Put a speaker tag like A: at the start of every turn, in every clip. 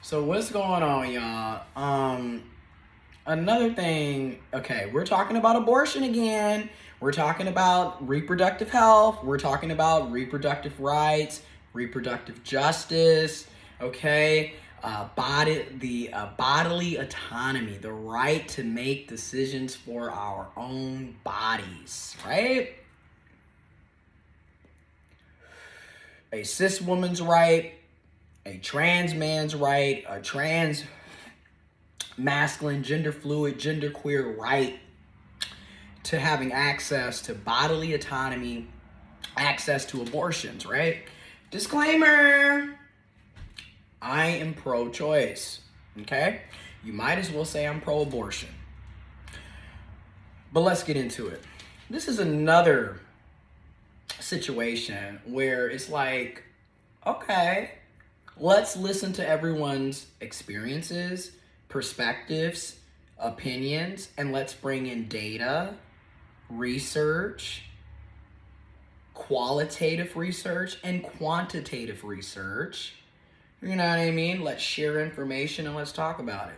A: So what's going on, y'all? Another thing, okay, we're talking about abortion again. We're talking about reproductive health. We're talking about reproductive rights, reproductive justice, okay? Bodily autonomy, the right to make decisions for our own bodies, right? A cis woman's right, a trans man's right, a trans masculine, gender fluid, gender queer right to having access to bodily autonomy, access to abortions, right? Disclaimer, I am pro-choice, okay? You might as well say I'm pro-abortion. But let's get into it. This is another situation where it's like, okay, let's listen to everyone's experiences, perspectives, opinions, and let's bring in data, research, qualitative research, and quantitative research. You know what I mean? Let's share information and let's talk about it.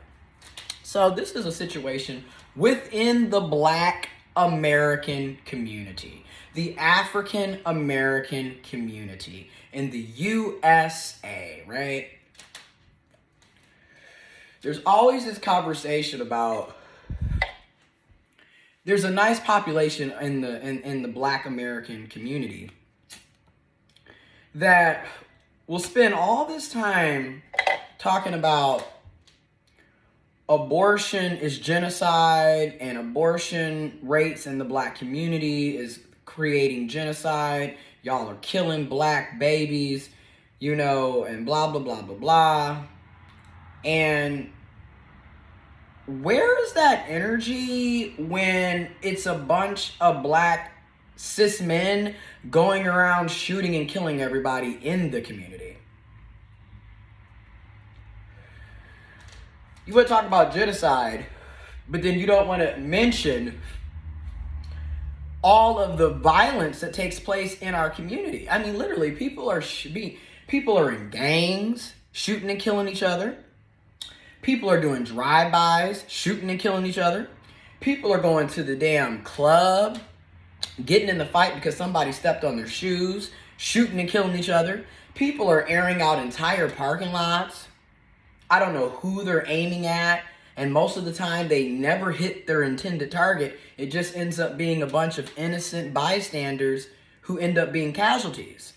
A: So this is a situation within the Black American community, the African American community in the USA, right? There's always this conversation about there's a nice population in the Black American community that will spend all this time talking about abortion is genocide and abortion rates in the Black community is creating genocide. Y'all are killing Black babies, you know, and blah, blah, blah, blah, blah. And where is that energy when it's a bunch of Black cis men going around shooting and killing everybody in the community? You want to talk about genocide, but then you don't want to mention all of the violence that takes place in our community. I mean, literally, people are in gangs, shooting and killing each other. People are doing drive-bys, shooting and killing each other. People are going to the damn club, getting in the fight because somebody stepped on their shoes, shooting and killing each other. People are airing out entire parking lots. I don't know who they're aiming at, and most of the time they never hit their intended target. It just ends up being a bunch of innocent bystanders who end up being casualties.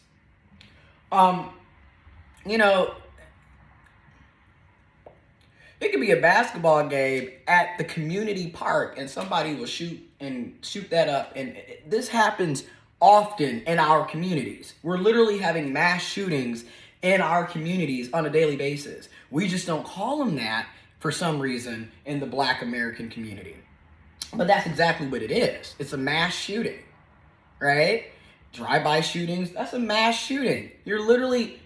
A: You know, it could be a basketball game at the community park and somebody will shoot that up. And this happens often in our communities. We're literally having mass shootings in our communities on a daily basis. We just don't call them that for some reason in the Black American community. But that's exactly what it is. It's a mass shooting, right? Drive-by shootings, that's a mass shooting. You're literally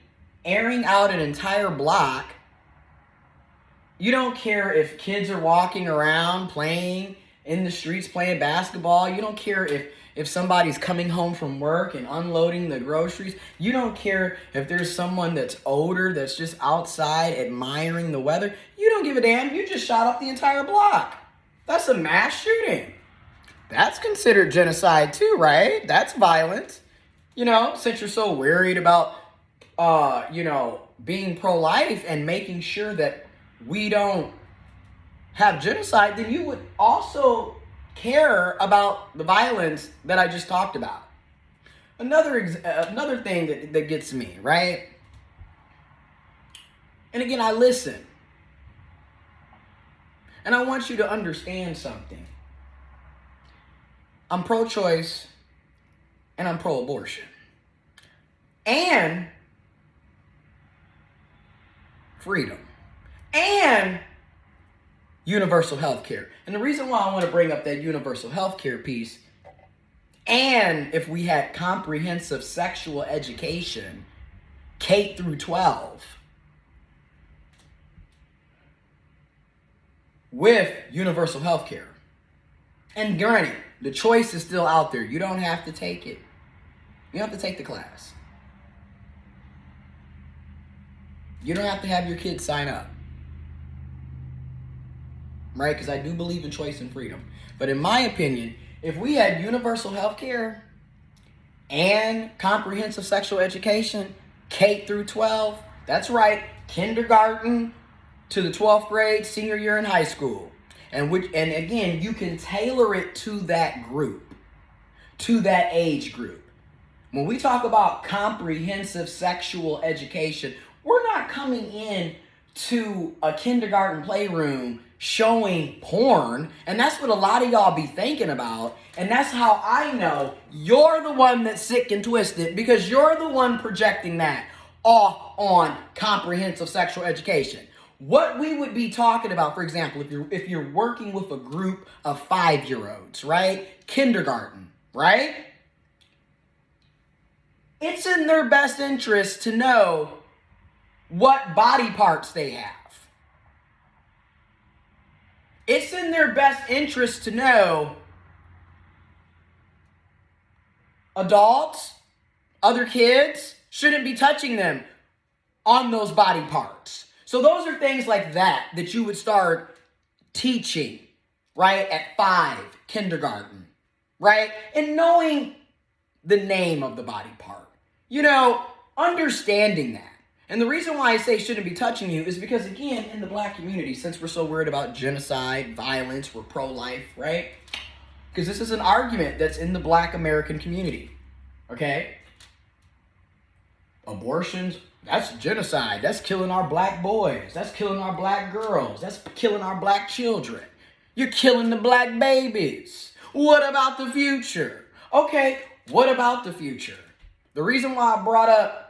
A: airing out an entire block. You don't care if kids are walking around playing in the streets, playing basketball. You don't care if somebody's coming home from work and unloading the groceries. You don't care if there's someone that's older that's just outside admiring the weather. You don't give a damn. You just shot up the entire block. That's a mass shooting. That's considered genocide too, right? That's violence. You know, since you're so worried about, being pro-life and making sure that we don't have genocide, then you would also care about the violence that I just talked about. Another thing that gets me, right? And again, I listen. And I want you to understand something. I'm pro-choice and I'm pro-abortion. And freedom. And universal health care. And the reason why I want to bring up that universal health care piece, and if we had comprehensive sexual education, K through 12, with universal health care. And granted, the choice is still out there. You don't have to take it. You don't have to take the class. You don't have to have your kids sign up. right? Because I do believe in choice and freedom. But in my opinion, if we had universal health care and comprehensive sexual education, K through 12, that's right, kindergarten to the 12th grade, senior year in high school. And again, you can tailor it to that group, to that age group. When we talk about comprehensive sexual education, we're not coming in to a kindergarten playroom showing porn, and that's what a lot of y'all be thinking about. And that's how I know you're the one that's sick and twisted, because you're the one projecting that off on comprehensive sexual education. What we would be talking about, for example, if you're working with a group of 5-year-olds, right? Kindergarten, right? It's in their best interest to know what body parts they have. It's in their best interest to know adults, other kids, shouldn't be touching them on those body parts. So those are things like that you would start teaching, right, at 5, kindergarten, right? And knowing the name of the body part, understanding that. And the reason why I say shouldn't be touching you is because, again, in the black community, since we're so worried about genocide, violence, we're pro-life, right? Because this is an argument that's in the black American community, okay? Abortions, that's genocide. That's killing our black boys. That's killing our black girls. That's killing our black children. You're killing the black babies. What about the future? Okay, what about the future? The reason why I brought up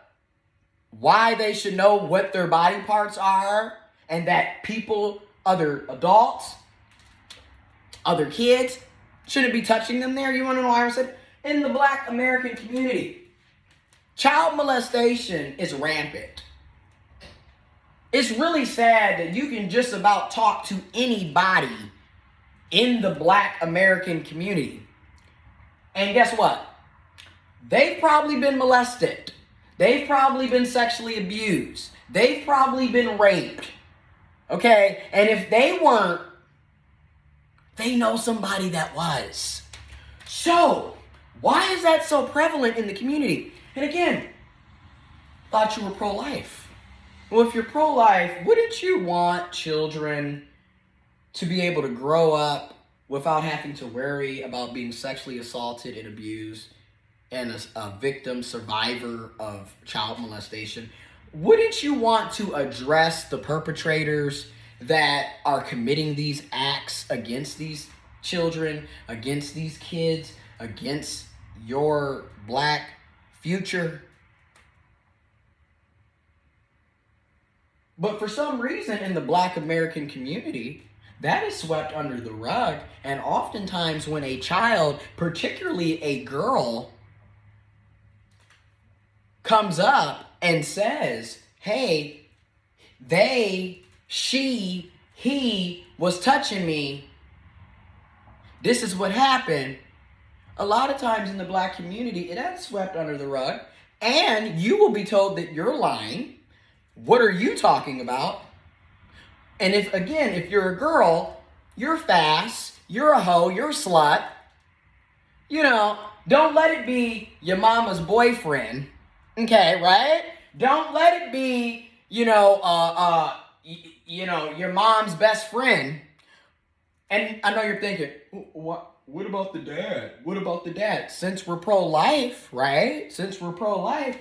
A: why they should know what their body parts are, and that people, other adults, other kids, shouldn't be touching them there. You want to know why I said? In the black American community, child molestation is rampant. It's really sad that you can just about talk to anybody in the black American community. And guess what? They've probably been molested. They've probably been sexually abused. They've probably been raped. Okay? And if they weren't, they know somebody that was. So, why is that so prevalent in the community? And again, thought you were pro-life. Well, if you're pro-life, wouldn't you want children to be able to grow up without having to worry about being sexually assaulted and abused, and a victim, survivor of child molestation? Wouldn't you want to address the perpetrators that are committing these acts against these children, against these kids, against your black future? But for some reason in the black American community, that is swept under the rug. And oftentimes when a child, particularly a girl, comes up and says, hey, she, he was touching me, this is what happened, a lot of times in the black community, it is swept under the rug, and you will be told that you're lying. What are you talking about? And if you're a girl, you're fast, you're a hoe, you're a slut. Don't let it be your mama's boyfriend. Okay, right? Don't let it be, your mom's best friend. And I know you're thinking, what about the dad? What about the dad? Since we're pro-life, right? Since we're pro-life,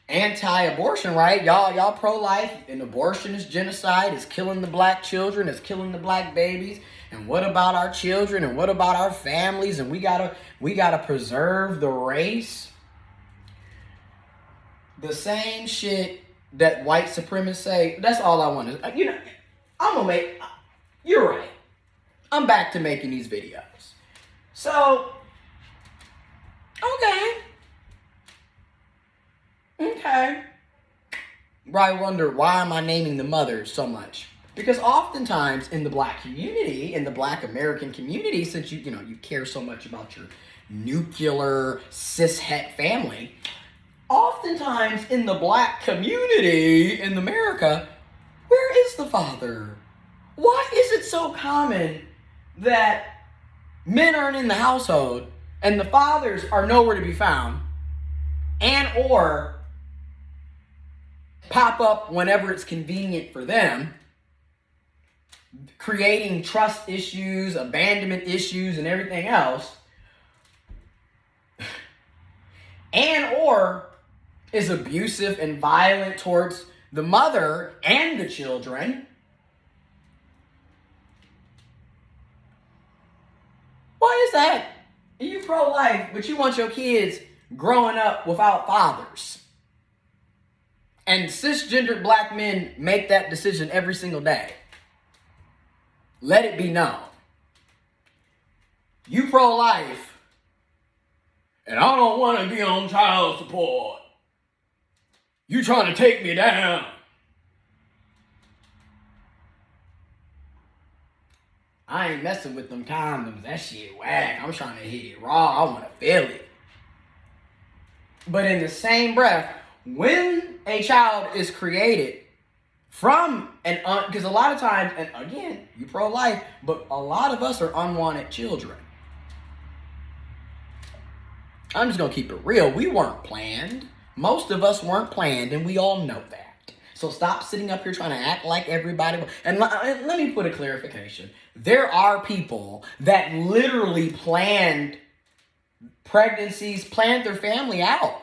A: anti-abortion, right? Y'all pro-life, and abortion is genocide. It's killing the black children. It's killing the black babies. And what about our children? And what about our families? And we gotta preserve the race. The same shit that white supremacists say. That's all I want to. You're right. I'm back to making these videos. So, okay. I wonder, why am I naming the mothers so much? Because oftentimes in the black community, in the black American community, since you care so much about your nuclear cis-het family, oftentimes in the black community in America, where is the father? Why is it so common that men aren't in the household and the fathers are nowhere to be found and or pop up whenever it's convenient for them, creating trust issues, abandonment issues, and everything else, and or is abusive and violent towards the mother and the children? Why is that? You pro-life, but you want your kids growing up without fathers. And cisgendered black men make that decision every single day. Let it be known. You pro-life, and I don't want to be on child support. You trying to take me down. I ain't messing with them condoms. That shit whack. I'm trying to hit it raw. I want to feel it. But in the same breath, when a child is created from because a lot of times, and again, you pro-life, but a lot of us are unwanted children. I'm just going to keep it real. We weren't planned. Most of us weren't planned, and we all know that. So stop sitting up here trying to act like everybody. And let me put a clarification. There are people that literally planned pregnancies, planned their family out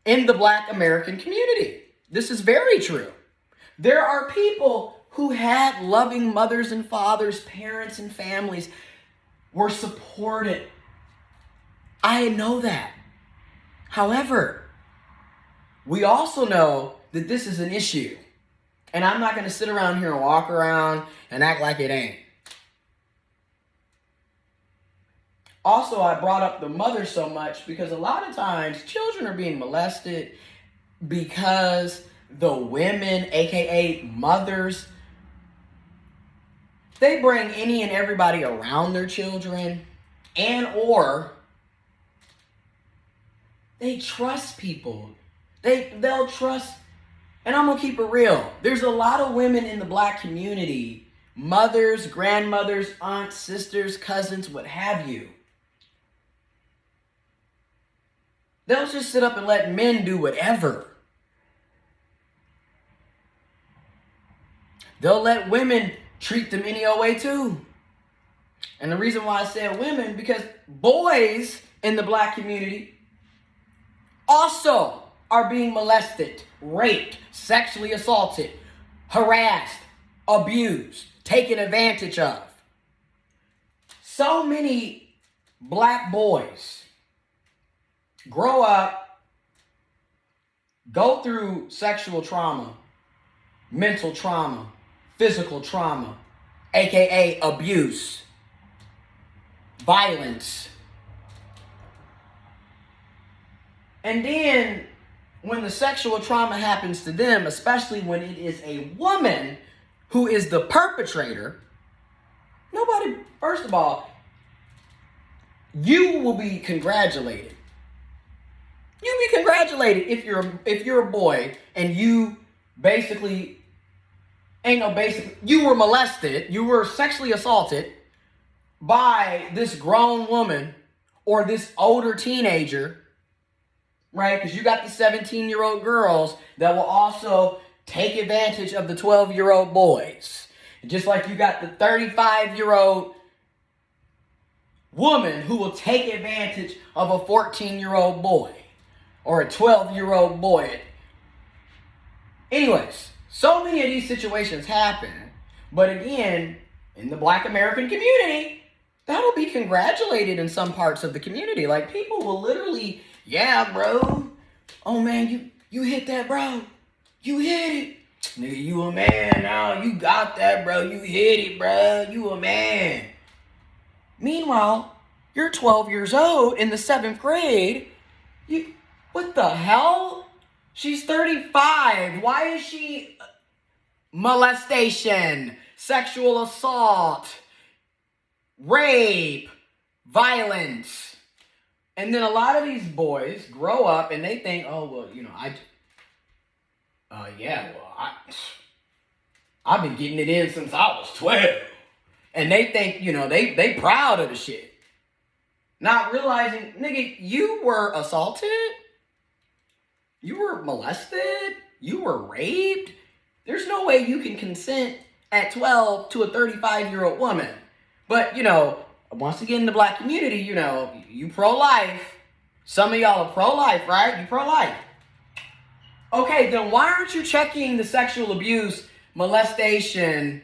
A: in the Black American community. This is very true. There are people who had loving mothers and fathers, parents and families, were supported. I know that. However, we also know that this is an issue. And I'm not going to sit around here and walk around and act like it ain't. Also, I brought up the mother so much because a lot of times children are being molested because the women, aka mothers, they bring any and everybody around their children, and or they trust people. They'll trust, and I'm gonna keep it real. There's a lot of women in the Black community, mothers, grandmothers, aunts, sisters, cousins, what have you. They'll just sit up and let men do whatever. They'll let women treat them any old way too. And the reason why I said women, because boys in the Black community also are being molested, raped, sexually assaulted, harassed, abused, taken advantage of. So many Black boys grow up, go through sexual trauma, mental trauma, physical trauma, aka abuse, violence. And then when the sexual trauma happens to them, especially when it is a woman who is the perpetrator, nobody, first of all, you will be congratulated. You'll be congratulated if you're a boy and you basically you were molested, you were sexually assaulted by this grown woman or this older teenager, right? Because you got the 17-year-old girls that will also take advantage of the 12-year-old boys. Just like you got the 35-year-old woman who will take advantage of a 14-year-old boy or a 12-year-old boy. Anyways, so many of these situations happen. But again, in the Black American community, that'll be congratulated in some parts of the community. Like, people will literally, yeah, bro. Oh, man, you hit that, bro. You hit it. Nigga, you a man now. You got that, bro. You hit it, bro. You a man. Meanwhile, you're 12 years old in the 7th grade. What the hell? She's 35. Why is she molestation, sexual assault, rape, violence? And then a lot of these boys grow up and they think, oh, well, I've been getting it in since I was 12. And they think, they proud of the shit. Not realizing, nigga, you were assaulted. You were molested. You were raped. There's no way you can consent at 12 to a 35-year-old woman. But, once again, in the black community, you pro-life. Some of y'all are pro-life, right? You pro-life. Okay, then why aren't you checking the sexual abuse, molestation?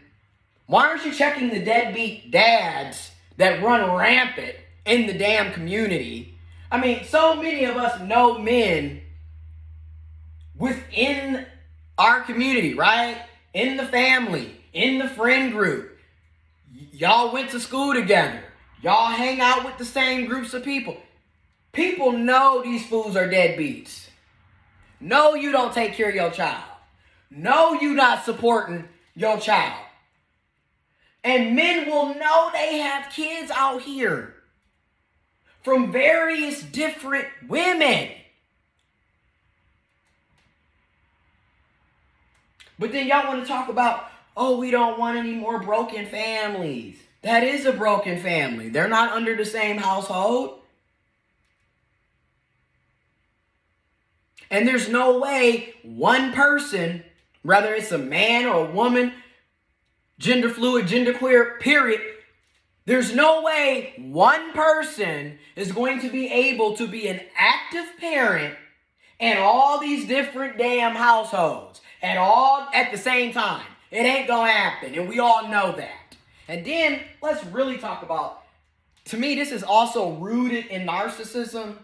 A: Why aren't you checking the deadbeat dads that run rampant in the damn community? I mean, so many of us know men within our community, right? In the family, in the friend group. Y'all went to school together. Y'all hang out with the same groups of people. People know these fools are deadbeats. No, you don't take care of your child. No, you not supporting your child. And men will know they have kids out here from various different women. But then y'all want to talk about, we don't want any more broken families. That is a broken family. They're not under the same household. And there's no way one person, whether it's a man or a woman, gender fluid, gender queer, period, there's no way one person is going to be able to be an active parent in all these different damn households at the same time. It ain't gonna happen, and we all know that. And then let's really talk about, to me, this is also rooted in narcissism.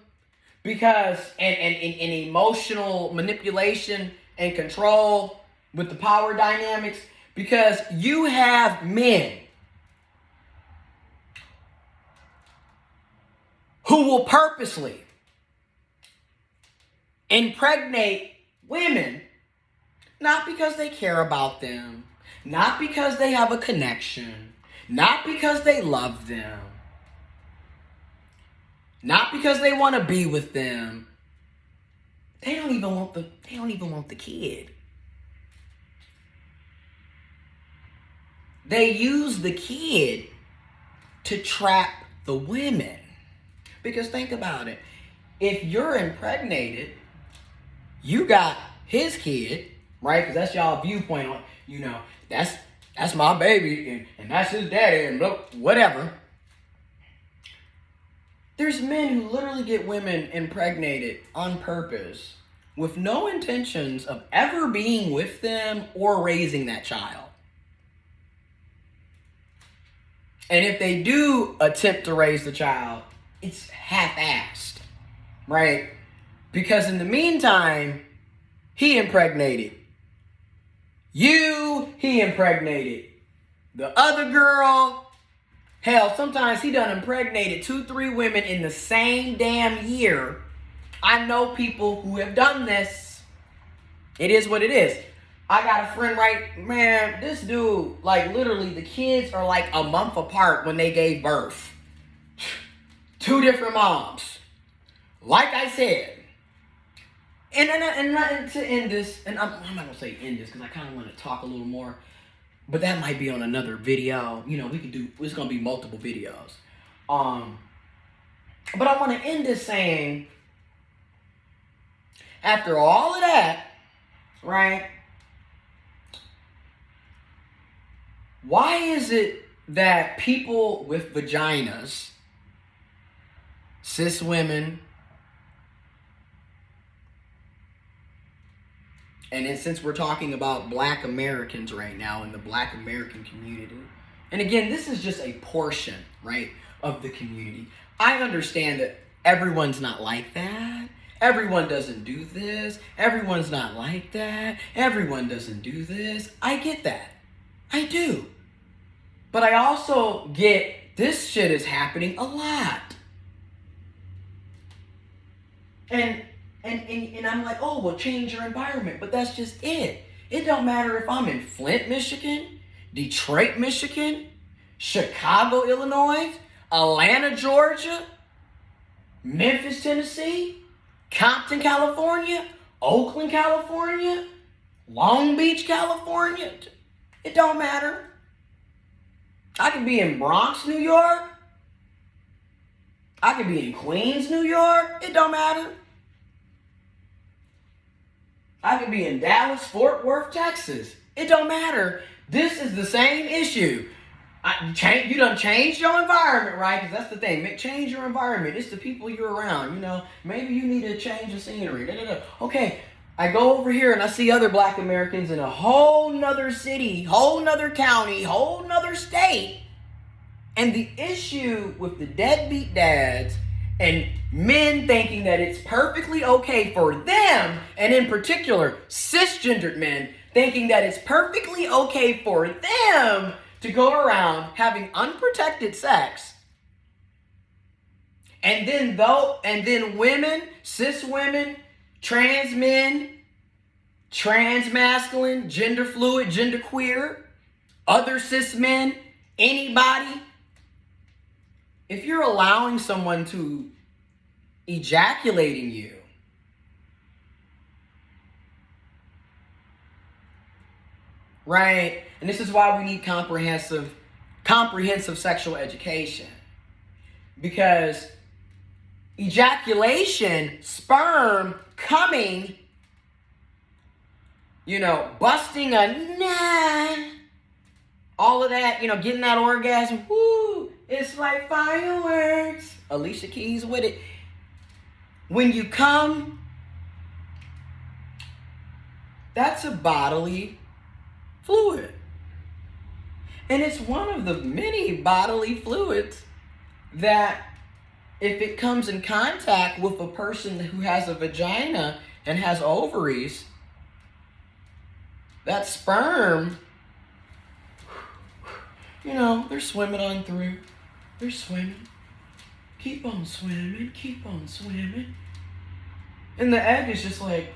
A: Because, and emotional manipulation and control with the power dynamics, because you have men who will purposely impregnate women, not because they care about them, not because they have a connection, not because they love them, not because they want to be with them. They don't even want the kid. They use the kid to trap the women. Because think about it. If you're impregnated, you got his kid, right? Because that's y'all viewpoint on, that's my baby and that's his daddy and whatever. There's men who literally get women impregnated on purpose with no intentions of ever being with them or raising that child. And if they do attempt to raise the child, it's half-assed, right? Because in the meantime, he impregnated you, he impregnated the other girl. Hell, sometimes he done impregnated 2-3 women in the same damn year. I know people who have done this. It is what it is. I got a friend, man, this dude, literally the kids are a month apart when they gave birth. 2 different moms. Like I said. And to end this, and I'm not going to say end this because I kind of want to talk a little more. But that might be on another video. It's going to be multiple videos. But I want to end this saying, after all of that, right? Why is it that people with vaginas, cis women, and then since we're talking about Black Americans right now in the Black American community, and again, this is just a portion, right, of the community. I understand that everyone's not like that. Everyone doesn't do this. Everyone's not like that. Everyone doesn't do this. I get that. I do. But I also get this shit is happening a lot. And I'm like, change your environment. But that's just it. It don't matter if I'm in Flint, Michigan, Detroit, Michigan, Chicago, Illinois, Atlanta, Georgia, Memphis, Tennessee, Compton, California, Oakland, California, Long Beach, California. It don't matter. I could be in Bronx, New York. I could be in Queens, New York. It don't matter. I could be in Dallas, Fort Worth, Texas. It don't matter. This is the same issue. You done changed your environment, right? Because that's the thing. Change your environment. It's the people you're around. Maybe you need to change the scenery. Okay, I go over here and I see other black Americans in a whole nother city, whole nother county, whole nother state. And the issue with the deadbeat dads and men thinking that it's perfectly okay for them, and in particular, cisgendered men thinking that it's perfectly okay for them to go around having unprotected sex. And then women, cis women, trans men, trans masculine, gender fluid, gender queer, other cis men, anybody. If you're allowing someone to ejaculate in you, right? And this is why we need comprehensive sexual education. Because ejaculation, sperm coming, busting a nah, all of that, getting that orgasm, woo, it's like fireworks. Alicia Keys with it. When you come, that's a bodily fluid. And it's one of the many bodily fluids that, if it comes in contact with a person who has a vagina and has ovaries, that sperm, they're swimming on through. They're swimming. Keep on swimming. Keep on swimming. And the egg is just like,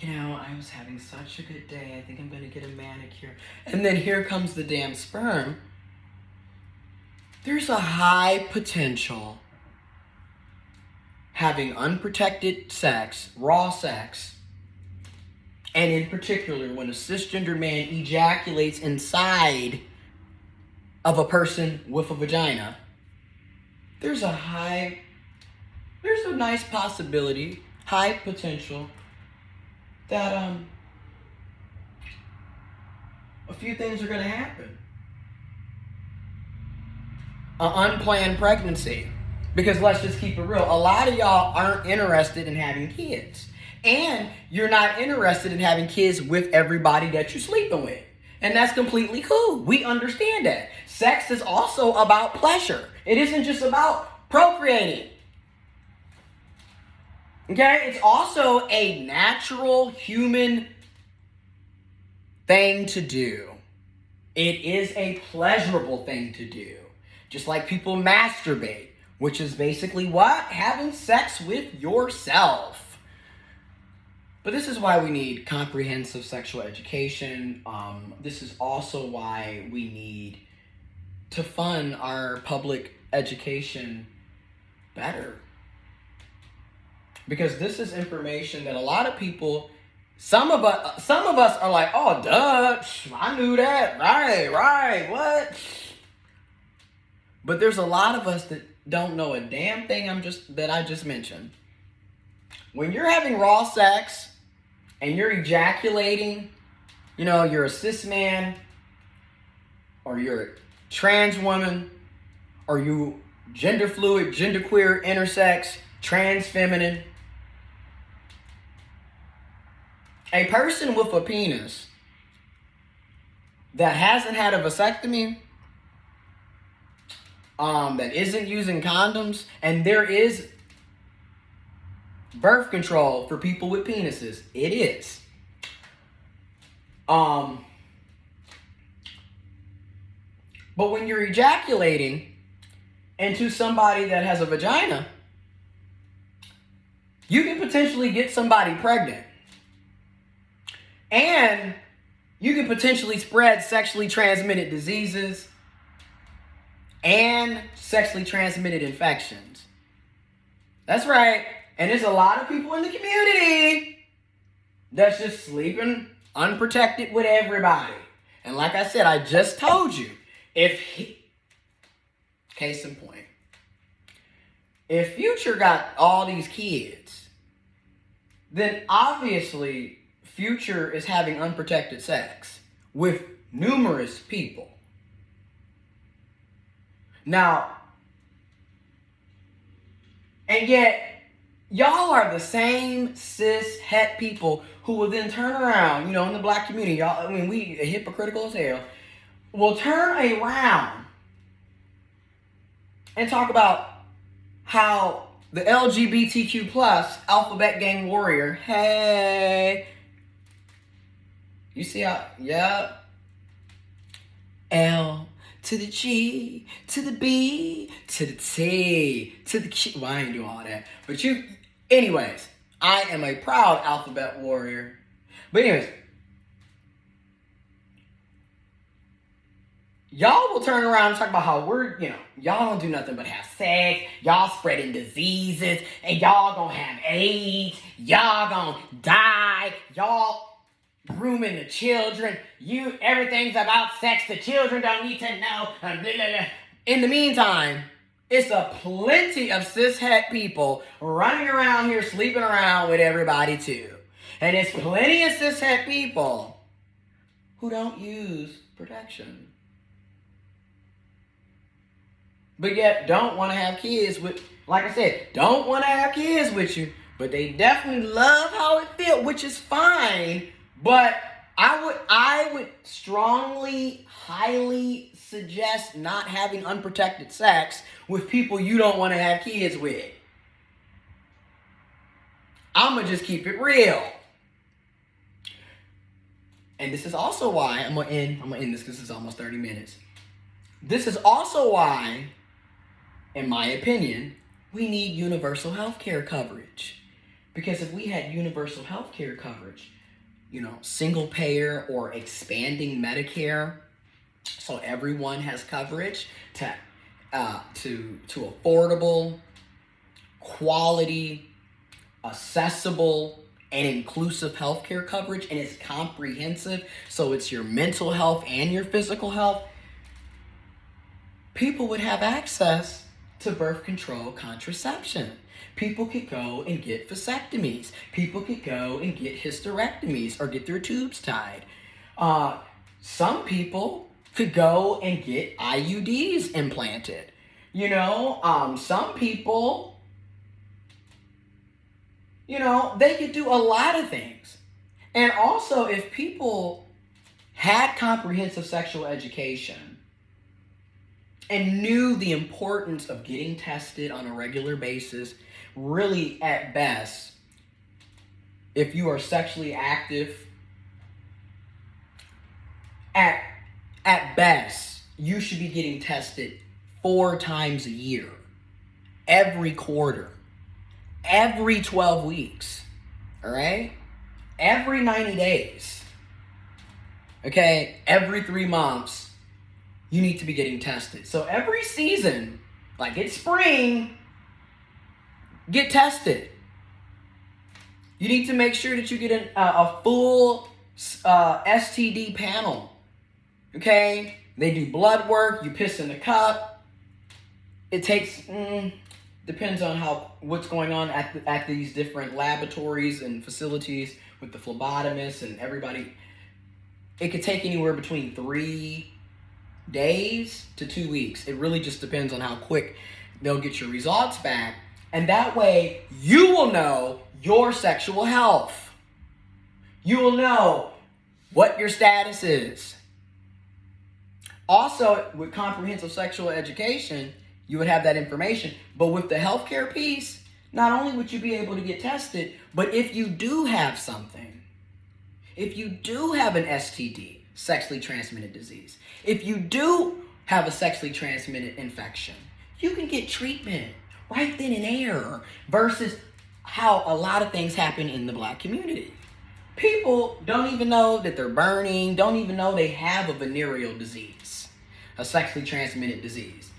A: I was having such a good day. I think I'm going to get a manicure. And then here comes the damn sperm. There's a high potential having unprotected sex, raw sex, and in particular when a cisgender man ejaculates inside of a person with a vagina, there's a nice possibility, high potential that a few things are going to happen. An unplanned pregnancy. Because let's just keep it real. A lot of y'all aren't interested in having kids. And you're not interested in having kids with everybody that you're sleeping with. And that's completely cool. We understand that. Sex is also about pleasure. It isn't just about procreating. Okay? It's also a natural human thing to do. It is a pleasurable thing to do. Just like people masturbate, which is basically what? Having sex with yourself. But this is why we need comprehensive sexual education. This is also why we need to fund our public education better. Because this is information that a lot of people, some of us are like, oh, duh, I knew that, right, what? But there's a lot of us that don't know a damn thing that I just mentioned. When you're having raw sex and you're ejaculating, you're a cis man, or you're a trans woman, or you gender fluid, gender queer, intersex, trans feminine. A person with a penis that hasn't had a vasectomy, that isn't using condoms, and there is birth control for people with penises. It is. But when you're ejaculating into somebody that has a vagina, you can potentially get somebody pregnant. And you can potentially spread sexually transmitted diseases and sexually transmitted infections. That's right. And there's a lot of people in the community that's just sleeping unprotected with everybody. And like I said, I just told you, case in point, if Future got all these kids, then obviously Future is having unprotected sex with numerous people. Now, and yet, y'all are the same cis het people who will then turn around, in the black community, y'all, we hypocritical as hell, will turn around and talk about how the LGBTQ plus alphabet gang warrior, hey, you see how, yeah, L to the G, to the B, to the T, to the Q. Well, I ain't doing all that. But anyways, I am a proud alphabet warrior. But anyways, y'all will turn around and talk about how y'all don't do nothing but have sex, y'all spreading diseases, and y'all gonna have AIDS, y'all gonna die, y'all grooming the children, everything's about sex, the children don't need to know, blah, blah, blah. In the meantime, it's a plenty of cishet people running around here sleeping around with everybody too. And it's plenty of cishet people who don't use protection. But yet don't want to have kids with, like I said, don't want to have kids with you, but they definitely love how it feels, which is fine. But I would strongly, highly suggest not having unprotected sex with people you don't want to have kids with. I'm going to just keep it real. And this is also why, I'm going to end this because it's almost 30 minutes. This is also why, in my opinion, we need universal health care coverage. Because if we had universal health care coverage, single payer or expanding Medicare, so everyone has coverage to affordable, quality, accessible, and inclusive healthcare coverage, and it's comprehensive, so it's your mental health and your physical health, people would have access to birth control contraception. People could go and get vasectomies. People could go and get hysterectomies or get their tubes tied. Some people could go and get IUDs implanted. Some people, they could do a lot of things. And also, if people had comprehensive sexual education and knew the importance of getting tested on a regular basis, really, at best, if you are sexually active, at best, you should be getting tested 4 times a year, every quarter, every 12 weeks, all right? Every 90 days, okay? Every 3 months, you need to be getting tested. So every season, like it's spring, get tested. You need to make sure that you get a full STD panel. Okay? They do blood work. You piss in the cup. It takes, depends on what's going on at these different laboratories and facilities with the phlebotomists and everybody. It could take anywhere between 3 days to 2 weeks. It really just depends on how quick they'll get your results back. And that way, you will know your sexual health. You will know what your status is. Also, with comprehensive sexual education, you would have that information. But with the healthcare piece, not only would you be able to get tested, but if you do have something, if you do have an STD, sexually transmitted disease, if you do have a sexually transmitted infection, you can get treatment right then and there, versus how a lot of things happen in the black community. People don't even know that they're burning, don't even know they have a venereal disease, a sexually transmitted disease.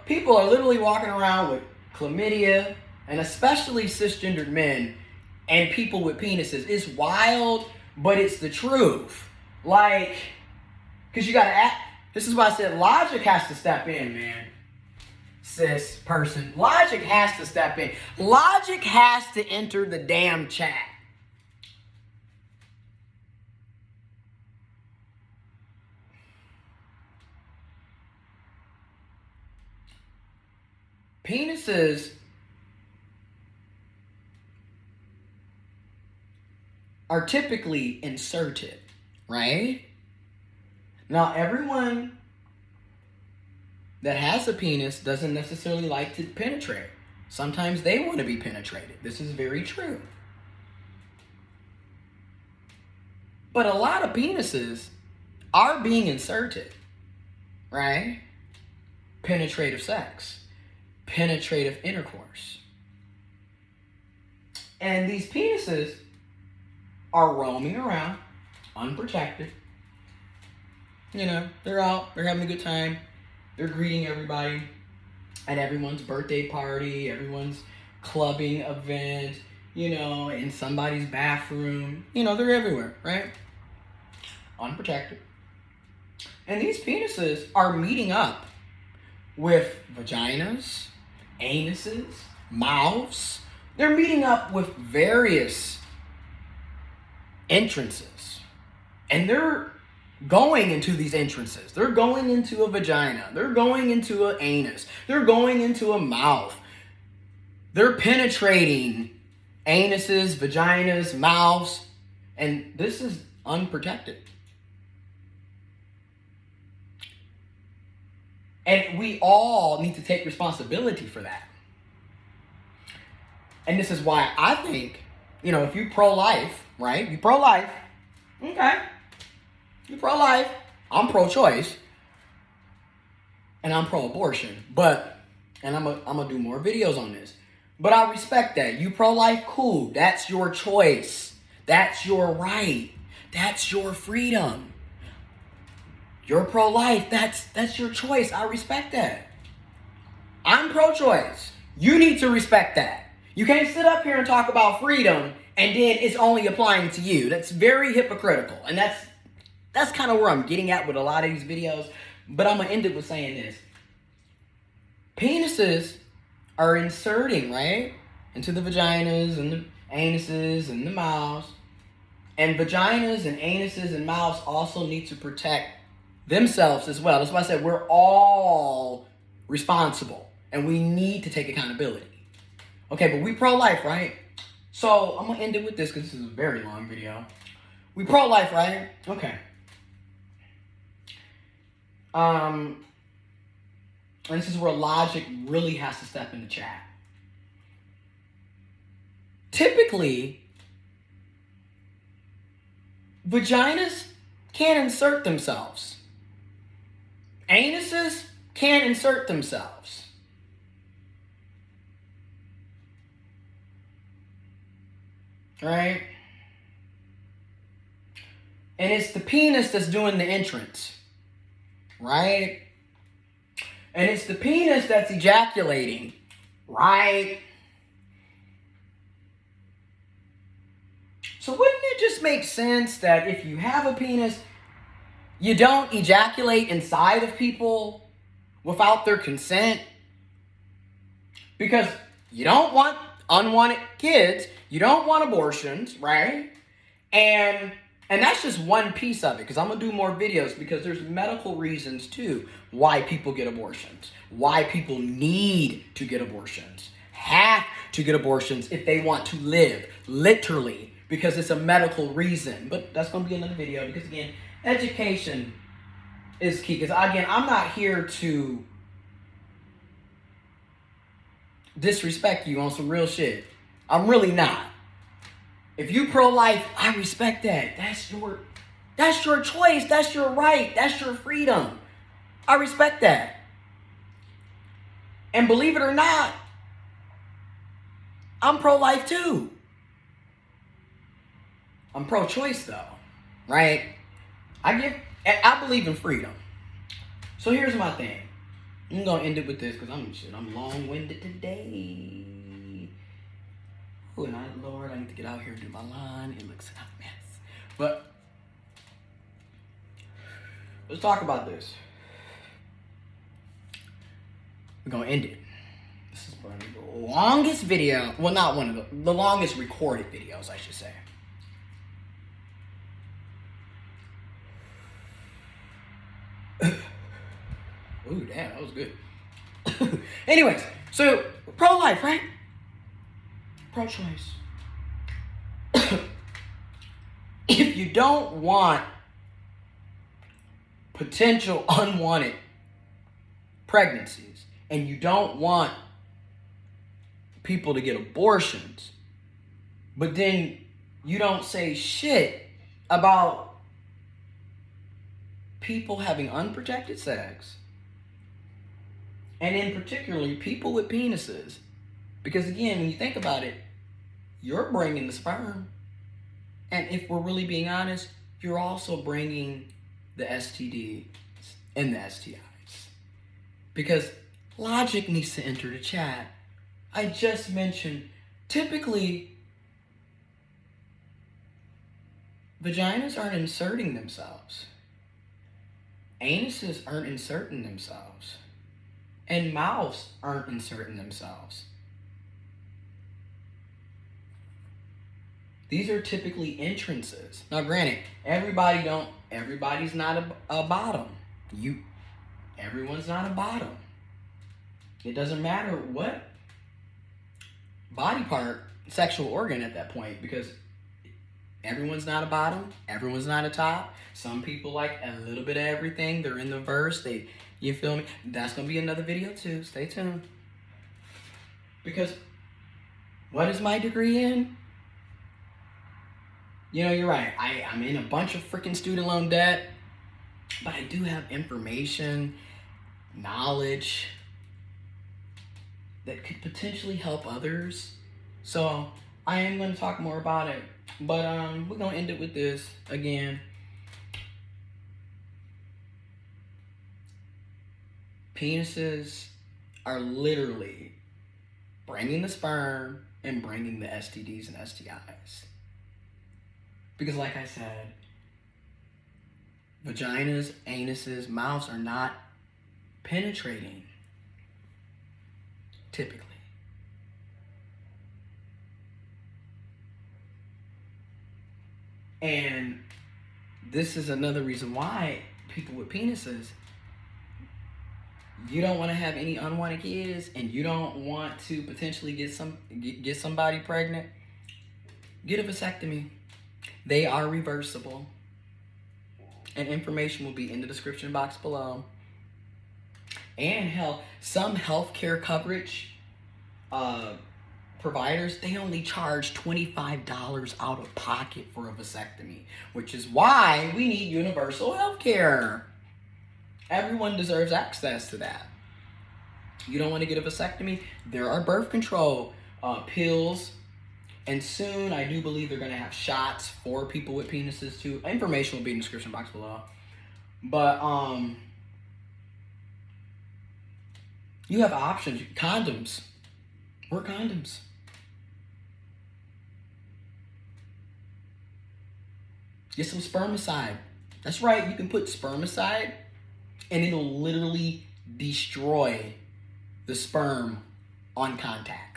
A: People are literally walking around with chlamydia, and especially cisgendered men and people with penises. It's wild, but it's the truth. Like, Because you got to act. This is why I said logic has to step in, man. Cis person. Logic has to step in. Logic has to enter the damn chat. Penises are typically inserted, right? Now, everyone that has a penis doesn't necessarily like to penetrate. Sometimes they want to be penetrated. This is very true. But a lot of penises are being inserted, right? Penetrative sex, penetrative intercourse. And these penises are roaming around, unprotected. You know, they're out, they're having a good time. They're greeting everybody at everyone's birthday party, everyone's clubbing event, you know, in somebody's bathroom. You know, they're everywhere, right? Unprotected. And these penises are meeting up with vaginas, anuses, mouths. They're meeting up with various entrances. And they're going into these entrances. They're going into a vagina. They're going into an anus. They're going into a mouth. They're penetrating anuses, vaginas, mouths. And this is unprotected. And we all need to take responsibility for that. And this is why I think, you know, if you're pro-life, right? You're pro-life. Okay. You're pro-life. I'm pro-choice. And I'm pro-abortion. And I'm gonna do more videos on this. But I respect that. You pro-life, cool. That's your choice. That's your right. That's your freedom. You're pro-life. That's your choice. I respect that. I'm pro-choice. You need to respect that. You can't sit up here and talk about freedom and then it's only applying to you. That's very hypocritical. And that's kind of where I'm getting at with a lot of these videos. But I'm going to end it with saying this. Penises are inserting, right, into the vaginas and the anuses and the mouths. And vaginas and anuses and mouths also need to protect themselves as well. That's why I said we're all responsible and we need to take accountability. Okay, but we pro-life, right? So I'm going to end it with this because this is a very long video. We pro-life, right? Okay. And this is where logic really has to step in the chat. Typically, vaginas can't insert themselves. Anuses can't insert themselves. Right? And it's the penis that's doing the entrance. Right? And it's the penis that's ejaculating. Right? So wouldn't it just make sense that if you have a penis, you don't ejaculate inside of people without their consent? Because you don't want unwanted kids. You don't want abortions, right? And that's just one piece of it, because I'm going to do more videos, because there's medical reasons, too, why people get abortions, why people need to get abortions, have to get abortions if they want to live, literally, because it's a medical reason. But that's going to be another video, because, again, education is key. Because, again, I'm not here to disrespect you on some real shit. I'm really not. If you pro-life, I respect that. That's your choice. That's your right. That's your freedom. I respect that. And believe it or not, I'm pro-life too. I'm pro-choice though, right? I believe in freedom. So here's my thing. I'm gonna end it with this because I'm long-winded today. Oh, and Lord, I need to get out here and do my line. It looks a mess. But let's talk about this. We're gonna end it. This is one of the longest video. Well, not one of the longest recorded videos, I should say. Ooh, damn, that was good. Anyways, so pro-life, right? Pro-choice. If you don't want potential unwanted pregnancies and you don't want people to get abortions, but then you don't say shit about people having unprotected sex, and in particularly people with penises, because again, when you think about it, you're bringing the sperm, and if we're really being honest, you're also bringing the STDs and the STIs, because logic needs to enter the chat. I just mentioned, typically, vaginas aren't inserting themselves. Anuses aren't inserting themselves. And mouths aren't inserting themselves. These are typically entrances. Now granted, everybody's not a bottom. Everyone's not a bottom. It doesn't matter what body part, sexual organ at that point, because everyone's not a bottom, everyone's not a top. Some people like a little bit of everything. They're in the verse. You feel me? That's gonna be another video too. Stay tuned. Because what is my degree in? You know, you're right. I'm in a bunch of freaking student loan debt, but I do have information, knowledge that could potentially help others. So I am going to talk more about it, but we're going to end it with this again. Penises are literally bringing the sperm and bringing the STDs and STIs. Because like I said, vaginas, anuses, mouths are not penetrating, typically. And this is another reason why people with penises, you don't want to have any unwanted kids and you don't want to potentially get somebody pregnant, get a vasectomy. They are reversible. And information will be in the description box below. And hell, some healthcare coverage providers, they only charge $25 out of pocket for a vasectomy, which is why we need universal healthcare. Everyone deserves access to that. You don't want to get a vasectomy? There are birth control pills. And soon, I do believe they're going to have shots for people with penises too. Information will be in the description box below. But, you have options. Condoms. Wear condoms. Get some spermicide. That's right, you can put spermicide and it'll literally destroy the sperm on contact.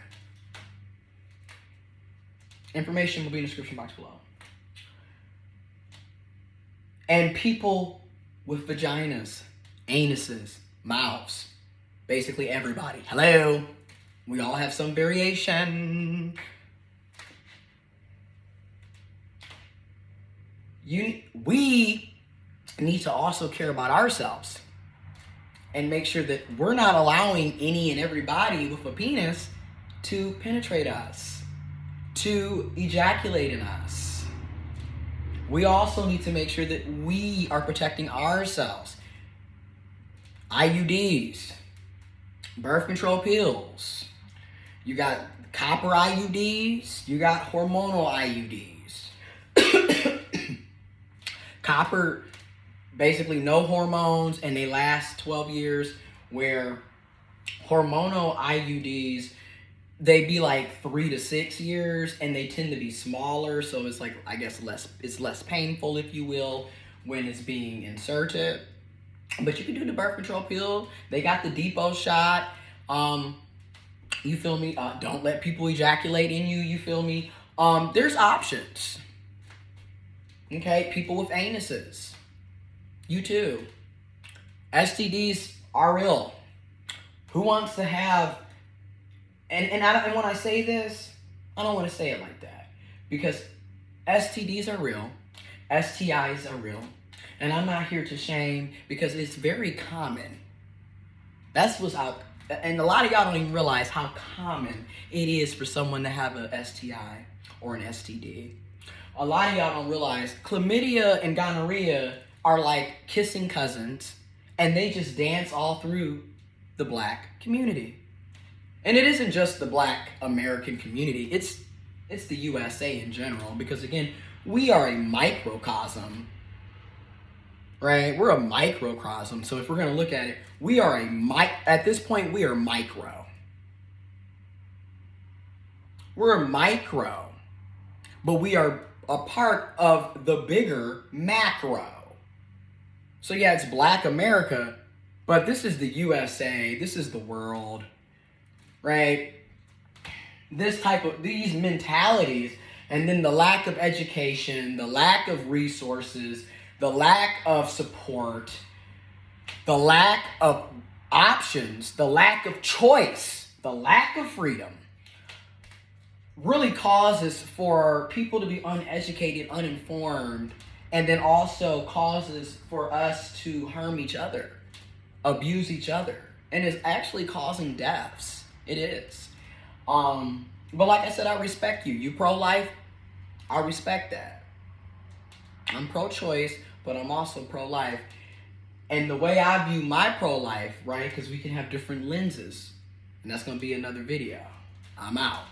A: Information will be in the description box below. And people with vaginas, anuses, mouths, basically everybody. Hello. We all have some variation. We need to also care about ourselves and make sure that we're not allowing any and everybody with a penis to penetrate us, to ejaculate in us. We also need to make sure that we are protecting ourselves. IUDs, birth control pills. You got copper IUDs, you got hormonal IUDs. Copper, basically no hormones, and they last 12 years, where hormonal IUDs, they be like 3 to 6 years, and they tend to be smaller, so it's like, I guess, less painful, if you will, when it's being inserted. But you can do the birth control pill. They got the depot shot. You feel me? Don't let people ejaculate in you. You feel me? There's options. Okay, people with anuses. You too. STDs are real. Who wants to have? And when I say this, I don't want to say it like that, because STDs are real, STIs are real, and I'm not here to shame, because it's very common. That's what's out, and a lot of y'all don't even realize how common it is for someone to have a STI or an STD. A lot of y'all don't realize chlamydia and gonorrhea are like kissing cousins, and they just dance all through the black community. And it isn't just the black American community, it's the USA in general, because again, we are a microcosm, right? We're a microcosm. So if we're going to look at it, we are at this point, we are micro. We're micro, but we are a part of the bigger macro. So yeah, it's black America, but this is the USA, this is the world, right? These mentalities, and then the lack of education, the lack of resources, the lack of support, the lack of options, the lack of choice, the lack of freedom, really causes for people to be uneducated, uninformed, and then also causes for us to harm each other, abuse each other, and is actually causing deaths. It is. But like I said, I respect you. You pro-life, I respect that. I'm pro-choice, but I'm also pro-life. And the way I view my pro-life, right, because we can have different lenses, and that's going to be another video. I'm out.